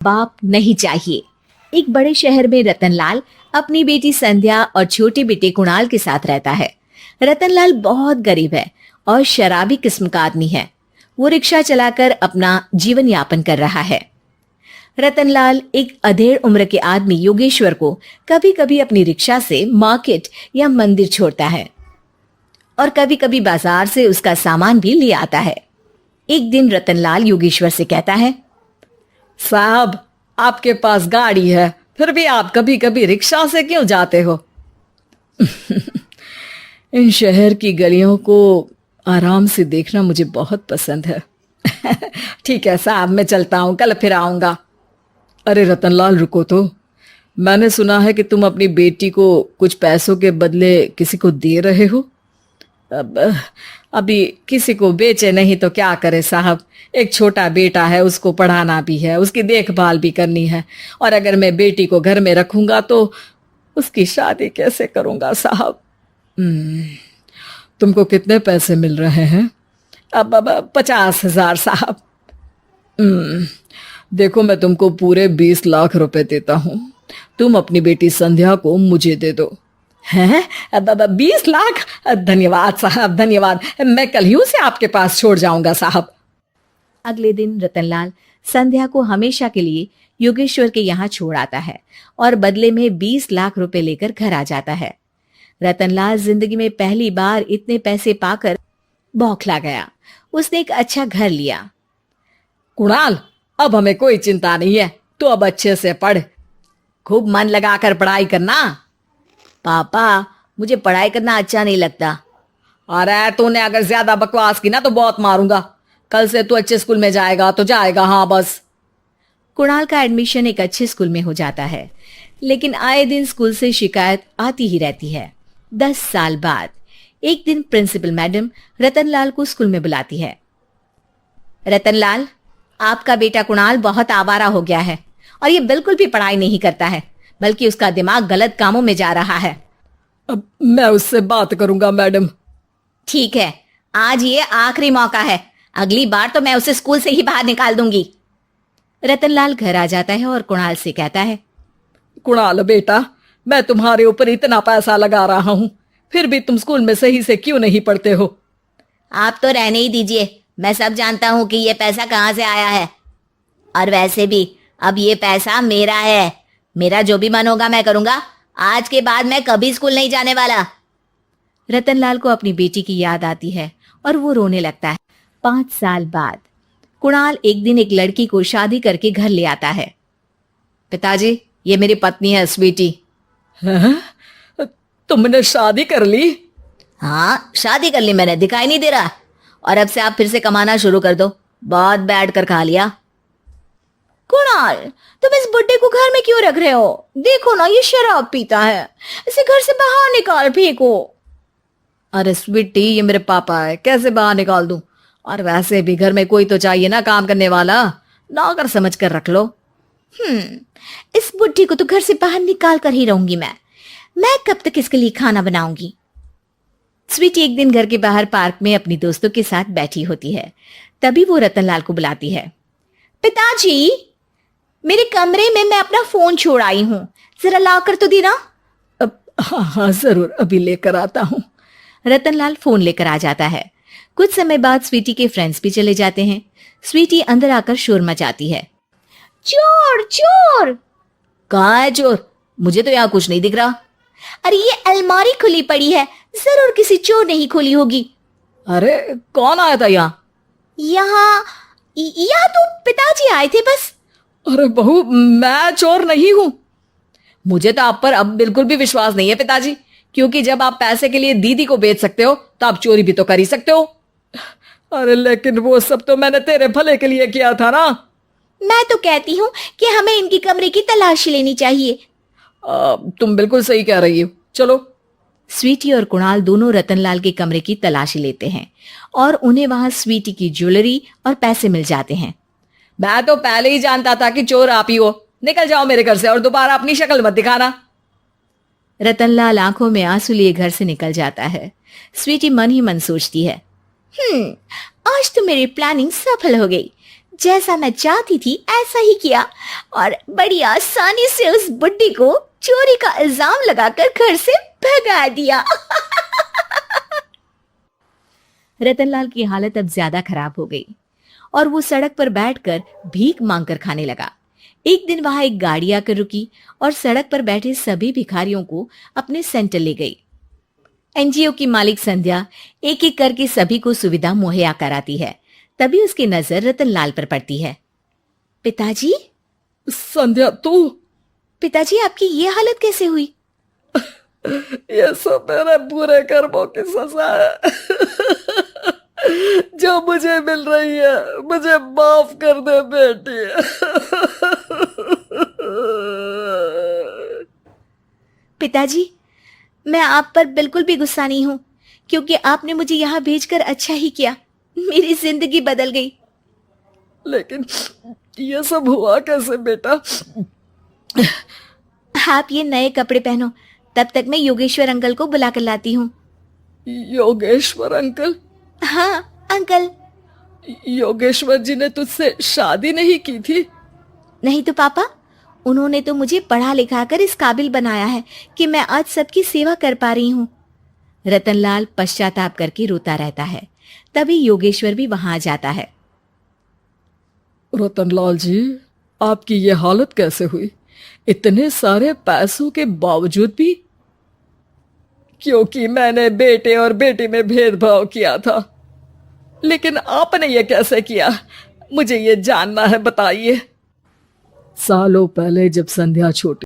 बाप नहीं चाहिए। एक बड़े शहर में रतनलाल अपनी बेटी संध्या और छोटे बेटे कुणाल के साथ रहता है। रतनलाल बहुत गरीब है और शराबी किस्म का आदमी है। वो रिक्शा चलाकर अपना जीवन यापन कर रहा है। रतनलाल एक अधेड़ उम्र के आदमी योगेश्वर को कभी कभी अपनी रिक्शा से मार्केट या मंदिर छोड़ता है और कभी कभी बाजार से उसका सामान भी ले आता है। एक दिन रतनलाल योगेश्वर से कहता है, साहब, आपके पास गाड़ी है, फिर भी आप कभी कभी रिक्शा से क्यों जाते हो? इन शहर की गलियों को आराम से देखना मुझे बहुत पसंद है। ठीक है साहब, मैं चलता हूँ, कल फिर आऊंगा। अरे रतनलाल, रुको तो। मैंने सुना है कि तुम अपनी बेटी को कुछ पैसों के बदले किसी को दे रहे हो। अभी किसी को बेचे नहीं तो क्या करे साहब। एक छोटा बेटा है, उसको पढ़ाना भी है, उसकी देखभाल भी करनी है, और अगर मैं बेटी को घर में रखूंगा तो उसकी शादी कैसे करूंगा साहब। तुमको कितने पैसे मिल रहे हैं? अब 50,000 साहब। देखो, मैं तुमको पूरे 20 लाख रुपए देता हूँ। तुम अपनी बेटी संध्या को मुझे दे दो। हैं? अब 20 लाख? धन्यवाद साहब, धन्यवाद। मैं कल ही उसे आपके पास छोड़ जाऊंगा साहब। अगले दिन रतनलाल संध्या को हमेशा के लिए योगेश्वर के यहाँ छोड़ आता है और बदले में 20 लाख रुपए लेकर घर आ जाता है। रतनलाल जिंदगी में पहली बार इतने पैसे पाकर बौखला गया। उसने एक अच्छा घर लिया। कुणाल, अब हमें कोई चिंता नहीं है, तो अब अच्छे से पढ़, खूब मन लगाकर पढ़ाई करना। पापा, मुझे पढ़ाई करना अच्छा नहीं लगता। अरे तूने अगर ज्यादा बकवास की ना तो बहुत मारूंगा। कल से तू अच्छे स्कूल में जाएगा तो जाएगा, हाँ बस। कुणाल का एडमिशन एक अच्छे स्कूल में हो जाता है, लेकिन आए दिन स्कूल से शिकायत आती ही रहती है। 10 साल बाद एक दिन प्रिंसिपल मैडम रतनलाल को स्कूल में बुलाती है। रतनलाल, आपका बेटा कुणाल बहुत आवारा हो गया है और ये बिल्कुल भी पढ़ाई नहीं करता है, बल्कि उसका दिमाग गलत कामों में जा रहा है। अब मैं उससे बात करूंगा मैडम। ठीक है, आज ये आखिरी मौका है, अगली बार तो मैं उसे स्कूल से ही बाहर निकाल दूंगी। रतनलाल घर आ जाता है और कुणाल से कहता है, कुणाल बेटा, मैं तुम्हारे ऊपर इतना पैसा लगा रहा हूं, फिर भी तुम स्कूल में सही से क्यों नहीं पढ़ते हो? आप तो रहने ही दीजिए, मैं सब जानता हूं कि ये पैसा कहां से आया है। और वैसे भी अब ये पैसा मेरा है, मेरा जो भी मन होगा मैं करूंगा। आज के बाद मैं कभी स्कूल नहीं जाने वाला। रतनलाल को अपनी बेटी की याद आती है और वो रोने लगता है। 5 साल बाद कुणाल एक दिन एक लड़की को शादी करके घर ले आता है। पिताजी, ये मेरी पत्नी है स्वीटी। तुमने शादी कर ली? हाँ, शादी कर ली मैंने, दिखाई नहीं दे रहा। और अब से आप फिर से कमाना शुरू कर दो, बहुत बैठ कर खा लिया। कुणाल, तुम इस बुड्ढे को घर में क्यों रख रहे हो? देखो ना, ये शराब पीता है, इसे घर से बाहर निकाल फेंको। अरे स्वीटी, ये मेरे पापा है, कैसे बाहर निकाल दूं? और वैसे भी घर में कोई तो चाहिए ना काम करने वाला, नौकर समझ कर रख लो। इस बुड्ढी को तो घर से बाहर निकाल कर ही रहूंगी मैं कब तक इसके लिए खाना बनाऊंगी। स्वीटी एक दिन घर के बाहर पार्क में अपनी दोस्तों के साथ बैठी होती है। तभी वो रतनलाल को बुलाती है। पिताजी, मेरे कमरे में मैं अपना फोन छोड़ आई हूँ, जरा लाकर तो देना। हाँ जरूर, अभी लेकर आता हूँ। रतनलाल फोन लेकर आ जाता है। कुछ समय बाद स्वीटी के फ्रेंड्स भी चले जाते हैं। स्वीटी अंदर आकर शोर मचाती है। चोर चोर! कहाँ है चोर? मुझे तो यहाँ कुछ नहीं दिख रहा। अरे ये अलमारी खुली पड़ी है, जरूर किसी चोर ने ही खोली होगी। अरे कौन आया था यहाँ? यहाँ तो पिताजी आए थे बस। अरे बहू, मैं चोर नहीं हूँ। मुझे तो आप पर अब बिल्कुल भी विश्वास नहीं है पिताजी, क्योंकि जब आप पैसे के लिए दीदी को बेच सकते हो तो आप चोरी भी तो कर ही सकते हो। अरे लेकिन वो सब तो मैंने तेरे भले के लिए किया था ना। मैं तो कहती हूँ कि हमें इनकी कमरे की तलाशी लेनी चाहिए। तुम बिल्कुल सही कह रही हो, चलो। स्वीटी और कुणाल दोनों रतनलाल के कमरे की तलाशी लेते हैं और उन्हें वहां स्वीटी की ज्वेलरी और पैसे मिल जाते हैं। मैं तो पहले ही जानता था कि चोर आप ही हो। निकल जाओ मेरे घर से और दोबारा अपनी शक्ल मत दिखाना। रतनलाल आंखों में आंसू लिए घर से निकल जाता है। स्वीटी मन ही मन सोचती है, आज तो मेरी प्लानिंग सफल हो गई। जैसा मैं चाहती थी ऐसा ही किया और बड़ी आसानी से उस बुड्ढी को चोरी का इल्जाम लगाकर घर से भगा दिया। रतनलाल की हालत अब ज्यादा खराब हो गई और वो सड़क पर बैठकर भीख मांगकर खाने लगा। एक दिन वहां एक गाड़ी आकर रुकी और सड़क पर बैठे सभी भिखारियों को अपने सेंटर ले गई। एनजीओ की मालिक संध्या एक एक करके सभी को सुविधा मुहैया कराती है। तभी उसकी नजर रतनलाल पर पड़ती है। पिताजी, संध्या तू? पिताजी आपकी ये हालत कैसे हुई? ये सब मेरे बुरे कर्मों की सजा है जो मुझे मिल रही है। मुझे माफ कर दे बेटी। पिताजी, मैं आप पर बिल्कुल भी गुस्सा नहीं हूं, क्योंकि आपने मुझे यहाँ भेजकर अच्छा ही किया। मेरी जिंदगी बदल गई। लेकिन ये सब हुआ कैसे बेटा? आप ये नए कपड़े पहनो, तब तक मैं योगेश्वर अंकल को बुला कर लाती हूँ। योगेश्वर अंकल? हाँ अंकल। योगेश्वर जी ने तुझसे शादी नहीं की थी? नहीं तो पापा, उन्होंने तो मुझे पढ़ा लिखा कर इस काबिल बनाया है कि मैं आज सबकी सेवा कर पा रही हूँ। रतनलाल पश्चाताप करके रोता रहता है। तभी योगेश्वर भी वहां आ जाता है। रतनलाल जी, आपकी ये हालत कैसे हुई इतने सारे पैसों के बावजूद भी? क्योंकि मैंने बेटे और बेटी में भेदभाव किया था। लेकिन आपने ये कैसे किया, मुझे ये जानना है, बताइए। सालों पहले जब संध्या छोटी